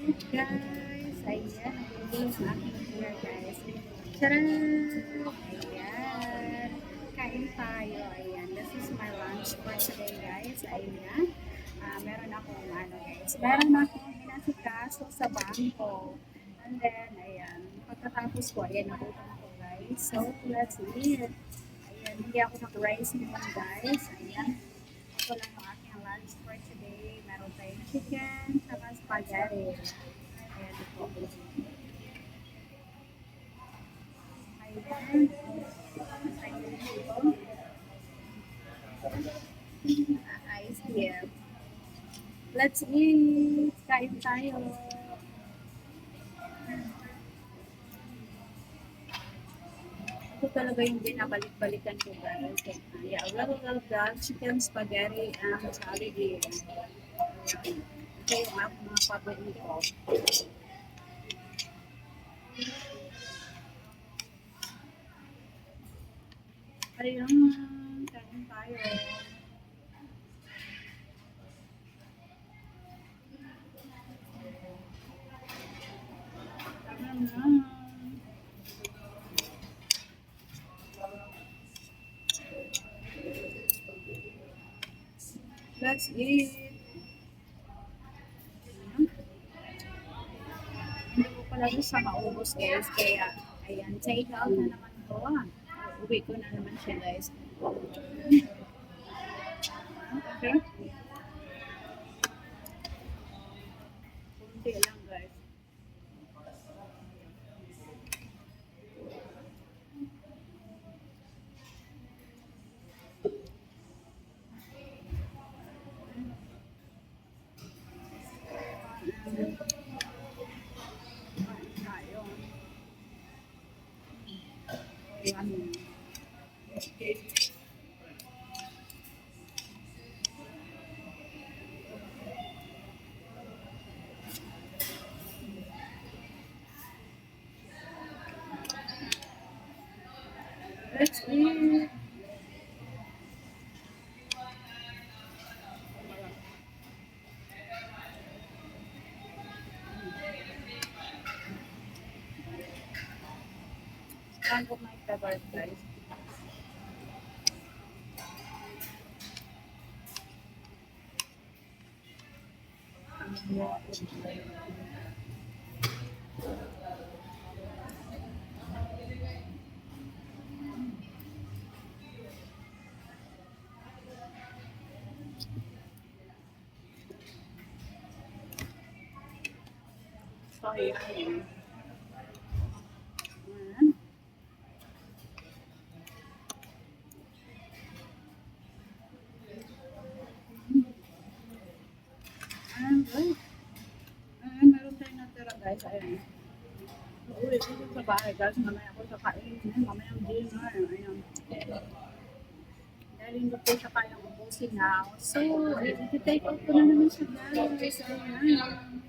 Guys, ayan, ang gulo ng aking hair, guys. Charan! Ayan. Kain tayo. Ayan. This is my lunch for today, guys. Ayan. Meron akong, guys. Meron akong inasikaso sa bangko. And then, ayan. Pagkatapos ko, ayan, nakutan ako, guys. So, let's eat. Ayan, hindi ako nag-rice naman, guys. Ayan. Ito lang yung aking lunch for today. Meron tayong chicken, saka spaghetti. Ayan po. Ayan. Ice here. Let's eat! Kain tayo. Ito talaga yung binabalik-balikan ko, guys. Yeah, well, chicken, spaghetti, and salad. Ito yung mga paborito. Ayun, kain tayo. Tama na. Let's eat. Hindi ko pala sa maubos, guys. Kaya, ayan, take out na naman ko. Uwi ko na naman siya, guys. Okay? Kunti lang, guys. Tayo. Ayan. Okay. Let's eat. One of my favorite, guys. So, ayan. Ayan. Ayan, guys. Ayan, meron tayong natira, guys. Ayan. Uwi ko sa bahay, guys. Mamaya ako sa kain. Mamayang dinner. Ayan. Dahil hindi ko siya kayang ubusin now. So, i-take out ko na naman siya, guys. Ayan.